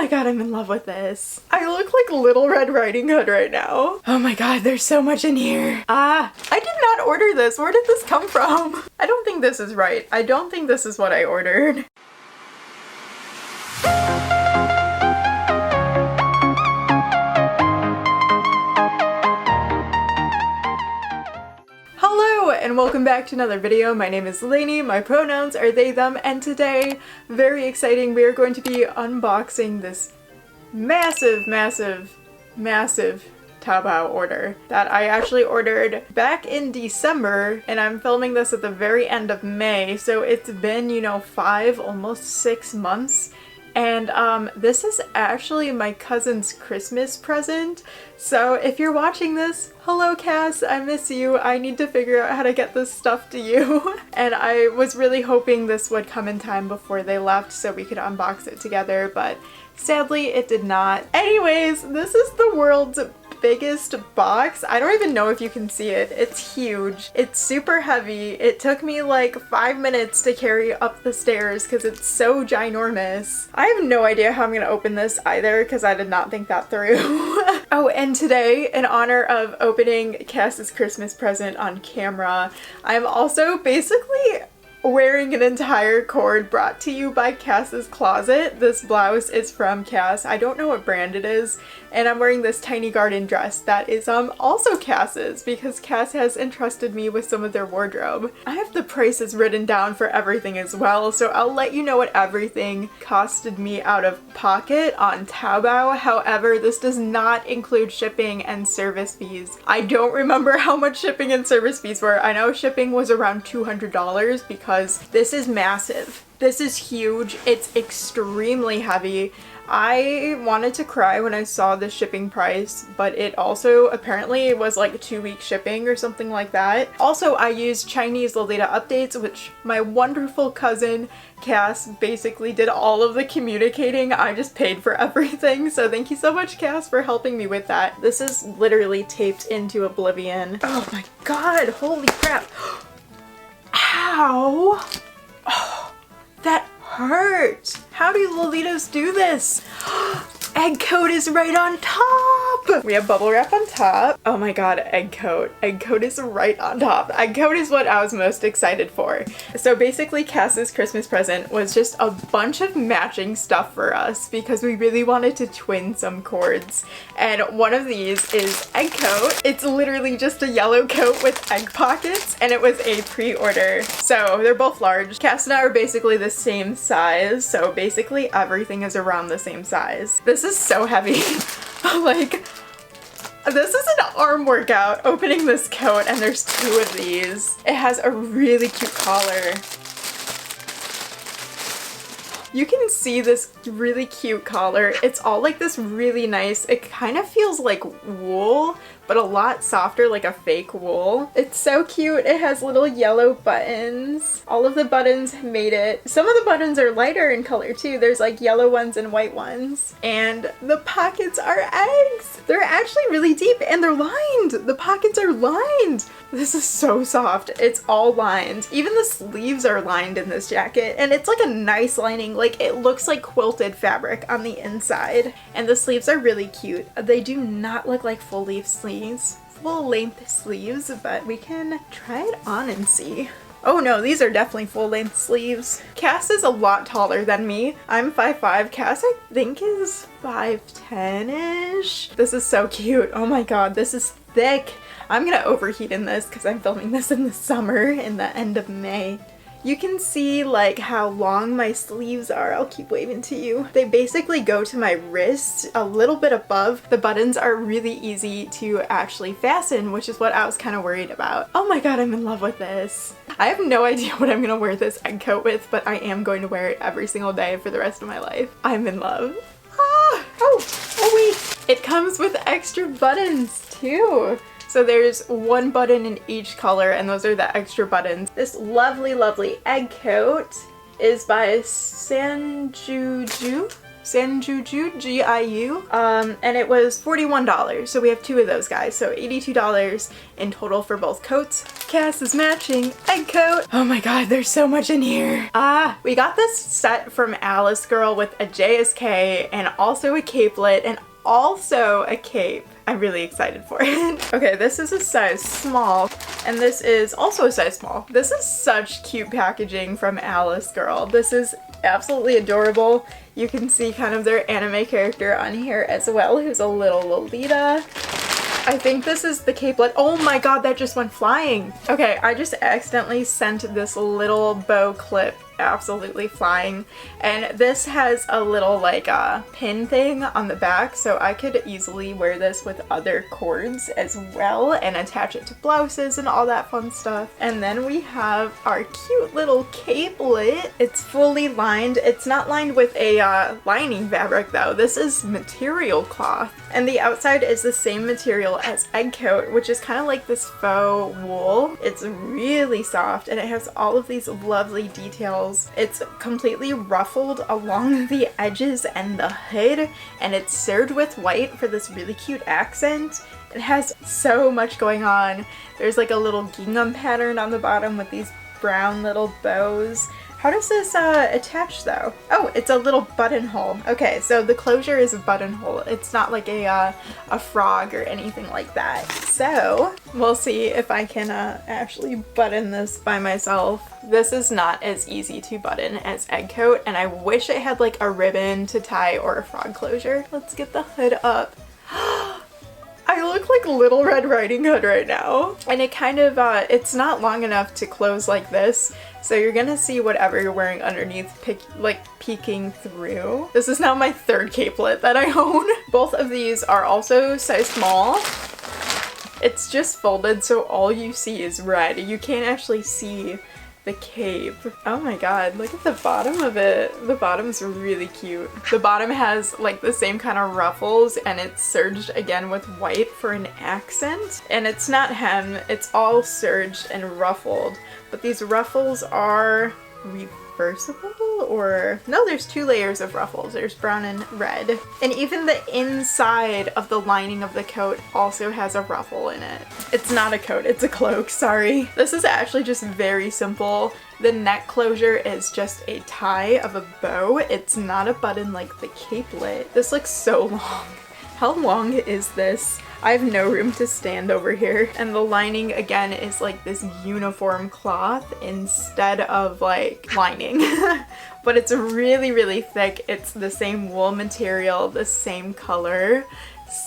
my god, I'm in love with this. I look like Little Red Riding Hood right now. Oh my god, there's so much in here. I did not order this. Where did this come from? I don't think this is right. I don't think this is what I ordered. Hello and welcome back to another video. My name is Lainey, my pronouns are they, them, and today, very exciting, we are going to be unboxing this massive TaoBao order that I actually ordered back in December, and I'm filming this at the very end of May, so it's been, you know, 5, almost 6 months. And this is actually my cousin's Christmas present. So if you're watching this, hello Cass, I miss you. I need to figure out how to get this stuff to you. And I was really hoping this would come in time before they left so we could unbox it together, but sadly it did not. Anyways, this is the world's biggest box. I don't even know if you can see it. It's huge. It's super heavy. It took me like 5 minutes to carry up the stairs because it's so ginormous. I have no idea how I'm gonna open this either because I did not think that through. Oh, and today, in honor of opening Cass's Christmas present on camera, I'm also basically wearing an entire cord brought to you by Cass's Closet. This blouse is from Cass. I don't know what brand it is, and I'm wearing this tiny garden dress that is also Cass's because Cass has entrusted me with some of their wardrobe. I have the prices written down for everything as well, so I'll let you know what everything costed me out of pocket on TaoBao. However, this does not include shipping and service fees. I don't remember how much shipping and service fees were. I know shipping was around $200 because this is massive. This is huge. It's extremely heavy. I wanted to cry when I saw the shipping price, but it also apparently was like 2-week shipping or something like that. Also, I used Chinese Lolita updates, which my wonderful cousin Cass basically did all of the communicating. I just paid for everything, so thank you so much, Cass, for helping me with that. This is literally taped into oblivion. Oh my god, holy crap. Ow! Oh, that hurt! How do Lolitas do this? Egg coat is right on top! We have bubble wrap on top. Oh my god, egg coat. Egg coat is right on top. Egg coat is what I was most excited for. So basically Cass's Christmas present was just a bunch of matching stuff for us because we really wanted to twin some cords. And one of these is egg coat. It's literally just a yellow coat with egg pockets, and it was a pre-order. So they're both large. Cass and I are basically the same size, so basically everything is around the same size. This is so heavy. Like, this is an arm workout opening this coat, and there's 2 of these. It has a really cute collar. You can see this really cute collar. It's all like this really nice, it kind of feels like wool, but a lot softer, like a fake wool. It's so cute. It has little yellow buttons. All of the buttons made it. Some of the buttons are lighter in color too. There's like yellow ones and white ones. And the pockets are eggs. They're actually really deep and they're lined. The pockets are lined. This is so soft. It's all lined. Even the sleeves are lined in this jacket, and it's like a nice lining. Like, it looks like quilted fabric on the inside. And the sleeves are really cute. They do not look like full-length sleeves, but we can try it on and see. Oh no, these are definitely full-length sleeves. Cass is a lot taller than me. I'm 5'5". Cass, I think, is 5'10"-ish. This is so cute. Oh my god, this is thick. I'm gonna overheat in this because I'm filming this in the summer, in the end of May. You can see like how long my sleeves are. I'll keep waving to you. They basically go to my wrist a little bit above. The buttons are really easy to actually fasten, which is what I was kind of worried about. Oh my god, I'm in love with this. I have no idea what I'm gonna wear this egg coat with, but I am going to wear it every single day for the rest of my life. I'm in love. Ah! Oh wait! It comes with extra buttons too. So there's 1 button in each color, and those are the extra buttons. This lovely, lovely egg coat is by Sanjuju. Sanjuju Giu, and it was $41. So we have 2 of those guys, so $82 in total for both coats. Cas is matching egg coat. Oh my god, there's so much in here. We got this set from Alice Girl with a JSK and also a capelet and also a cape. I'm really excited for it. Okay, this is a size small, and this is also a size small. This is such cute packaging from Alice Girl. This is absolutely adorable. You can see kind of their anime character on here as well, who's a little Lolita. I think this is the capelet. Oh my god, that just went flying. Okay, I just accidentally sent this little bow clip absolutely flying, and this has a little like pin thing on the back, so I could easily wear this with other cords as well and attach it to blouses and all that fun stuff. And then we have our cute little capelet. It's fully lined. It's not lined with a lining fabric though. This is material cloth, and the outside is the same material as egg coat, which is kind of like this faux wool. It's really soft and it has all of these lovely details. It's completely ruffled along the edges and the hood, and it's serged with white for this really cute accent. It has so much going on. There's like a little gingham pattern on the bottom with these brown little bows. How does this attach though? Oh, it's a little buttonhole. Okay, so the closure is a buttonhole. It's not like a frog or anything like that. So we'll see if I can actually button this by myself. This is not as easy to button as egg coat, and I wish it had like a ribbon to tie or a frog closure. Let's get the hood up. I look like Little Red Riding Hood right now. And it kind of, it's not long enough to close like this, so you're gonna see whatever you're wearing underneath peeking through. This is now my 3rd capelet that I own. Both of these are also size small. It's just folded, so all you see is red. You can't actually see the cape. Oh my god, look at the bottom of it. The bottom's really cute. The bottom has like the same kind of ruffles, and it's serged again with white for an accent. And it's not hem, it's all serged and ruffled. But these ruffles are reversible, or no, there's 2 layers of ruffles. There's brown and red. And even the inside of the lining of the coat also has a ruffle in it. It's not a coat, it's a cloak, sorry. This is actually just very simple. The neck closure is just a tie of a bow. It's not a button like the capelet. This looks so long. How long is this? I have no room to stand over here. And the lining again is like this uniform cloth instead of like lining. But it's really, really thick. It's the same wool material, the same color.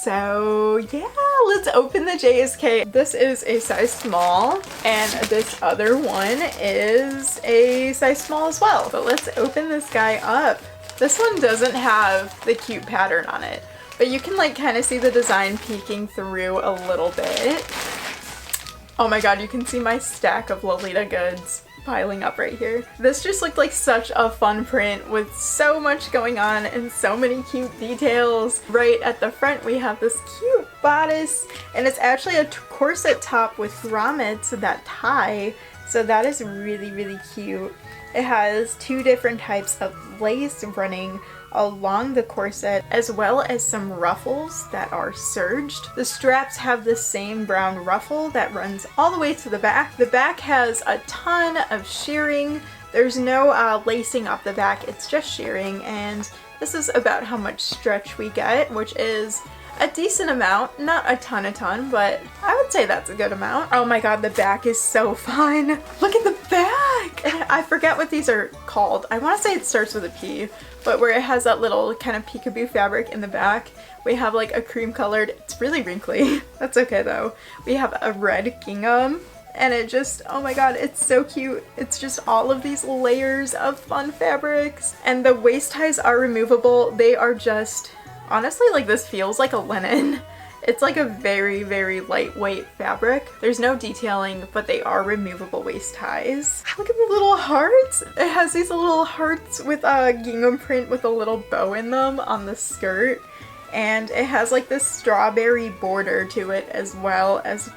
So yeah, let's open the JSK. This is a size small, and this other one is a size small as well. But let's open this guy up. This one doesn't have the cute pattern on it, but you can like kind of see the design peeking through a little bit. Oh my god, you can see my stack of Lolita goods piling up right here. This just looked like such a fun print with so much going on and so many cute details. Right at the front we have this cute bodice, and it's actually a corset top with grommets that tie, so that is really, really cute. It has 2 different types of lace running along the corset, as well as some ruffles that are serged. The straps have the same brown ruffle that runs all the way to the back. The back has a ton of shirring. There's no lacing up the back, it's just shirring, and this is about how much stretch we get, which is a decent amount. Not a ton, but I would say that's a good amount. Oh my god, the back is so fun. Look at the back! I forget what these are called. I want to say it starts with a P, but where it has that little kind of peekaboo fabric in the back, we have like a cream colored, it's really wrinkly. That's okay though. We have a red gingham, and it just, oh my god, it's so cute. It's just all of these layers of fun fabrics. And the waist ties are removable. They are just, honestly, like this feels like a linen. It's like a very, very lightweight fabric. There's no detailing, but they are removable waist ties. Look at the little hearts. It has these little hearts with a gingham print with a little bow in them on the skirt. and it has like this strawberry border to it as well as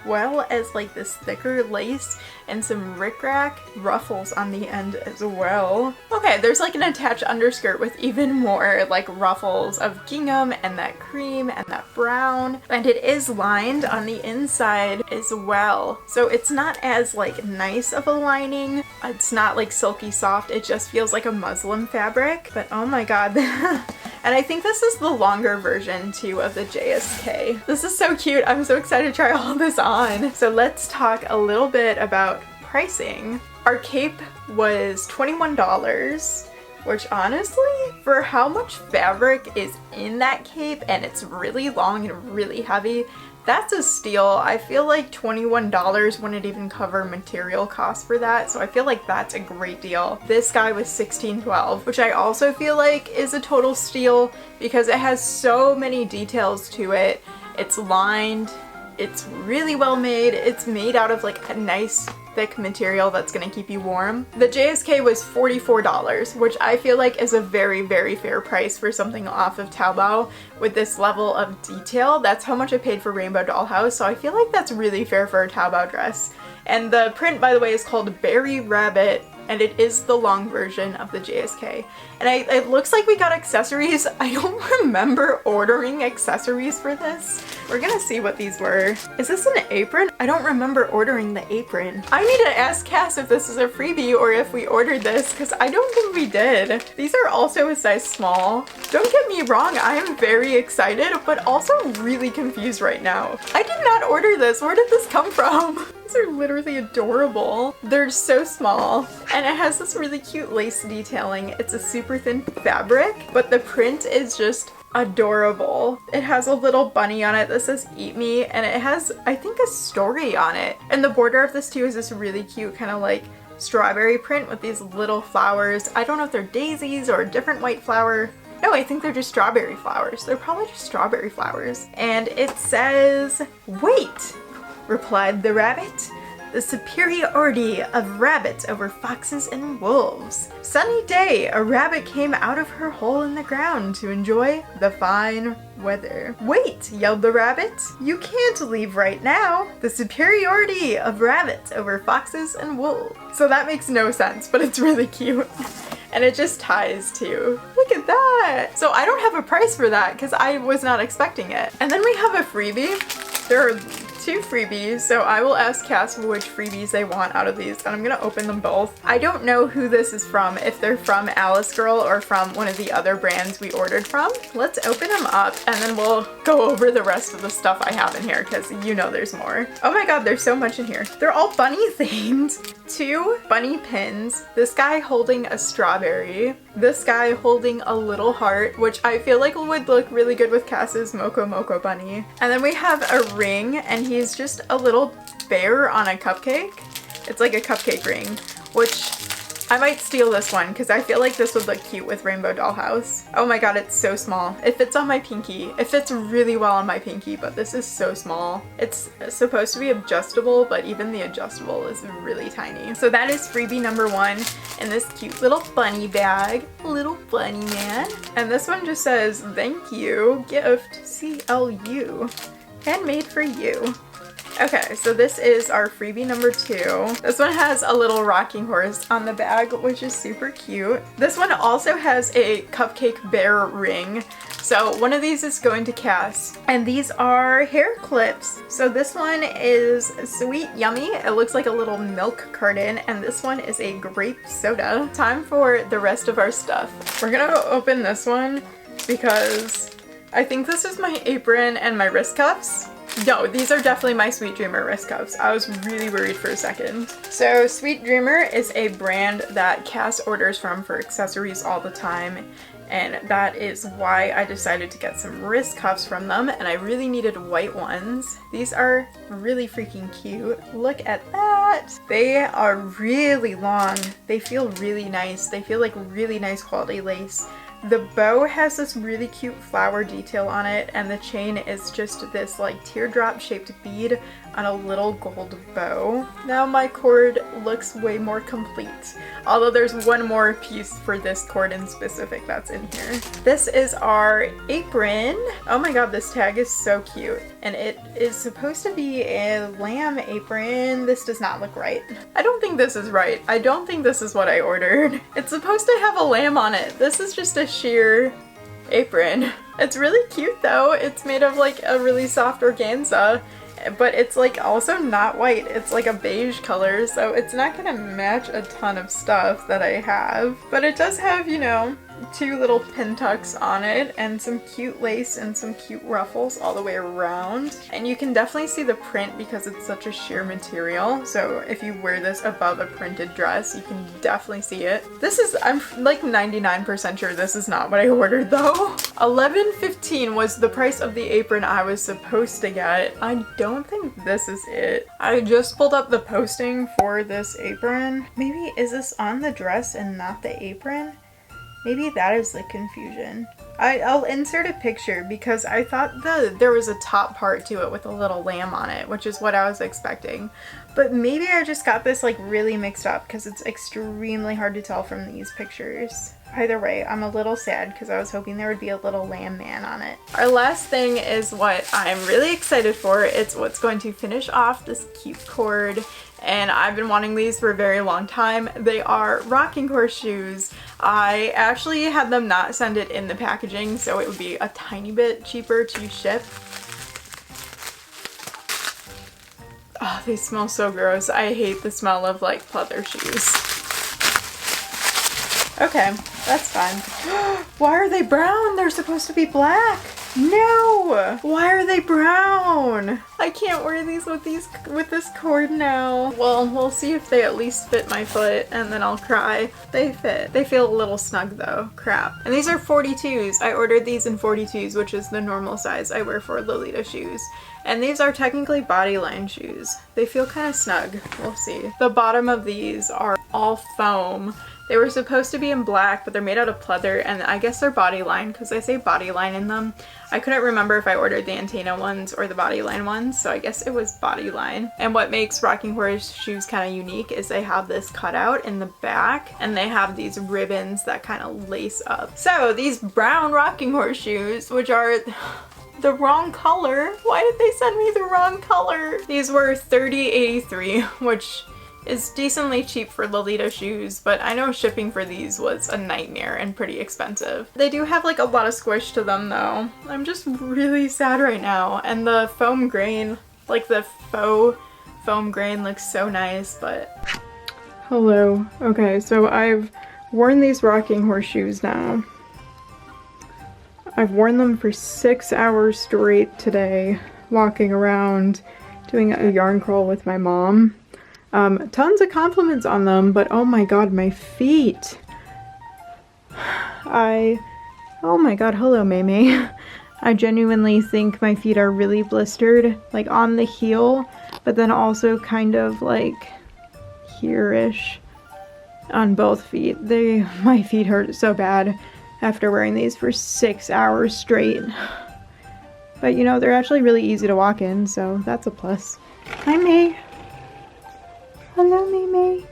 like this thicker lace and some rickrack ruffles on the end as well. Okay, there's like an attached underskirt with even more like ruffles of gingham and that cream and that brown, and it is lined on the inside as well. So it's not as like nice of a lining. It's not like silky soft, it just feels like a muslin fabric. But oh my god. And I think this is the longer version too of the JSK. This is so cute. I'm so excited to try all this on. So let's talk a little bit about pricing. Our cape was $21, which honestly, for how much fabric is in that cape and it's really long and really heavy, that's a steal. I feel like $21 wouldn't even cover material costs for that, so I feel like that's a great deal. This guy was $16.12, which I also feel like is a total steal because it has so many details to it. It's lined, it's really well made, it's made out of like a nice thick material that's gonna keep you warm. The JSK was $44, which I feel like is a very, very fair price for something off of TaoBao with this level of detail. That's how much I paid for Rainbow Dollhouse, so I feel like that's really fair for a TaoBao dress. And the print, by the way, is called Berry Rabbit, and it is the long version of the JSK. And it looks like we got accessories. I don't remember ordering accessories for this. We're gonna see what these were. Is this an apron? I don't remember ordering the apron. I need to ask Cass if this is a freebie or if we ordered this, because I don't think we did. These are also a size small. Don't get me wrong, I am very excited, but also really confused right now. I did not order this. Where did this come from? These are literally adorable. They're so small, and it has this really cute lace detailing. It's a super thin fabric, but the print is just adorable. It has a little bunny on it that says "Eat Me," and it has, I think, a story on it. And the border of this too is this really cute kind of like strawberry print with these little flowers. I don't know if they're daisies or a different white flower. No, I think they're just strawberry flowers. They're probably just strawberry flowers. And it says, "Wait," replied the rabbit, "the superiority of rabbits over foxes and wolves. Sunny day, a rabbit came out of her hole in the ground to enjoy the fine weather." "Wait," yelled the rabbit, "you can't leave right now. The superiority of rabbits over foxes and wolves." So that makes no sense, but it's really cute. And it just ties too. Look at that! So I don't have a price for that because I was not expecting it. And then we have a freebie. There are 2 freebies, so I will ask Cass which freebies they want out of these, and I'm gonna open them both. I don't know who this is from, if they're from Alice Girl or from one of the other brands we ordered from. Let's open them up and then we'll go over the rest of the stuff I have in here because you know there's more. Oh my god, there's so much in here. They're all bunny themed. 2 bunny pins. This guy holding a strawberry. This guy holding a little heart, which I feel like would look really good with Cass's Moko Moko bunny. And then we have a ring, and he's just a little bear on a cupcake. It's like a cupcake ring, which I might steal this one because I feel like this would look cute with Rainbow Dollhouse. Oh my god, it's so small. It fits on my pinky. It fits really well on my pinky, but this is so small. It's supposed to be adjustable, but even the adjustable is really tiny. So that is freebie number 1 in this cute little bunny bag. Little bunny man. And this one just says, "Thank you, gift, CLU. Handmade for you." Okay, so this is our freebie number 2. This one has a little rocking horse on the bag, which is super cute. This one also has a cupcake bear ring. So one of these is going to Cass. And these are hair clips. So this one is Sweet Yummy. It looks like a little milk carton. And this one is a grape soda. Time for the rest of our stuff. We're gonna open this one because I think this is my apron and my wrist cuffs. No, these are definitely my Sweet Dreamer wrist cuffs. I was really worried for a second. So Sweet Dreamer is a brand that Cass orders from for accessories all the time, and that is why I decided to get some wrist cuffs from them, and I really needed white ones. These are really freaking cute. Look at that! They are really long. They feel really nice. They feel like really nice quality lace. The bow has this really cute flower detail on it, and the chain is just this like teardrop shaped bead on a little gold bow. Now my cord looks way more complete. Although there's one more piece for this cord in specific that's in here. This is our apron. Oh my god, this tag is so cute. And it is supposed to be a lamb apron. This does not look right. I don't think this is right. I don't think this is what I ordered. It's supposed to have a lamb on it. This is just a sheer apron. It's really cute though. It's made of like a really soft organza, but it's like also not white. It's like a beige color, so it's not gonna match a ton of stuff that I have. But it does have, you know, 2 little pin tucks on it and some cute lace and some cute ruffles all the way around. And you can definitely see the print because it's such a sheer material. So if you wear this above a printed dress, you can definitely see it. This is, I'm like 99% sure this is not what I ordered though. $11.15 was the price of the apron I was supposed to get. I don't think this is it. I just pulled up the posting for this apron. Maybe is this on the dress and not the apron? Maybe that is the confusion. I'll insert a picture because I thought there was a top part to it with a little lamb on it, which is what I was expecting. But maybe I just got this like really mixed up because it's extremely hard to tell from these pictures. Either way, I'm a little sad because I was hoping there would be a little lamb man on it. Our last thing is what I'm really excited for. It's what's going to finish off this cute cord. And I've been wanting these for a very long time. They are rocking horse shoes. I actually had them not send it in the packaging, so it would be a tiny bit cheaper to ship. Oh, they smell so gross. I hate the smell of like pleather shoes. Okay, that's fine. Why are they brown? They're supposed to be black. No! Why are they brown? I can't wear these with this cord now. Well, we'll see if they at least fit my foot and then I'll cry. They fit. They feel a little snug though. Crap. And these are 42s. I ordered these in 42s, which is the normal size I wear for Lolita shoes. And these are technically bodyline shoes. They feel kind of snug. We'll see. The bottom of these are all foam. They were supposed to be in black, but they're made out of pleather, and I guess they're bodyline because they say bodyline in them. I couldn't remember if I ordered the antenna ones or the bodyline ones, so I guess it was bodyline. And what makes rocking horse shoes kind of unique is they have this cutout in the back, and they have these ribbons that kind of lace up. So these brown rocking horse shoes, which are the wrong color. Why did they send me the wrong color? These were $30.83, which is decently cheap for Lolita shoes, but I know shipping for these was a nightmare and pretty expensive. They do have like a lot of squish to them though. I'm just really sad right now. And the foam grain, like the faux foam grain looks so nice, but... Hello. Okay, so I've worn these rocking horse shoes now. I've worn them for 6 hours straight today, walking around, doing a yarn crawl with my mom. Tons of compliments on them, but oh my god, my feet. Oh my god, hello Maymay. I genuinely think my feet are really blistered, like on the heel, but then also kind of like here-ish on both feet. My feet hurt so bad after wearing these for 6 hours straight. But you know, they're actually really easy to walk in, so that's a plus. Hi May. Hello, May.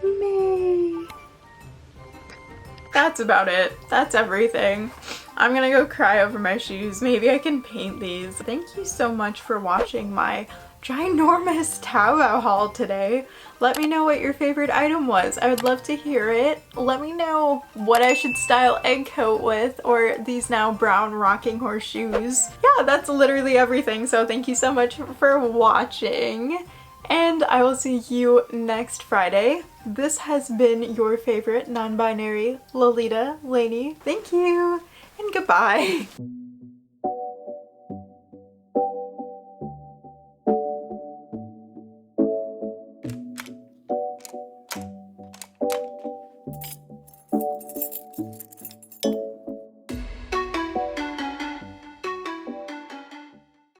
May. That's about it. That's everything. I'm gonna go cry over my shoes. Maybe I can paint these. Thank you so much for watching my ginormous TaoBao haul today. Let me know what your favorite item was. I would love to hear it. Let me know what I should style egg coat with, or these now brown rocking horse shoes. Yeah, that's literally everything. So thank you so much for watching. And I will see you next Friday. This has been your favorite non-binary Lolita Lainey. Thank you, and goodbye.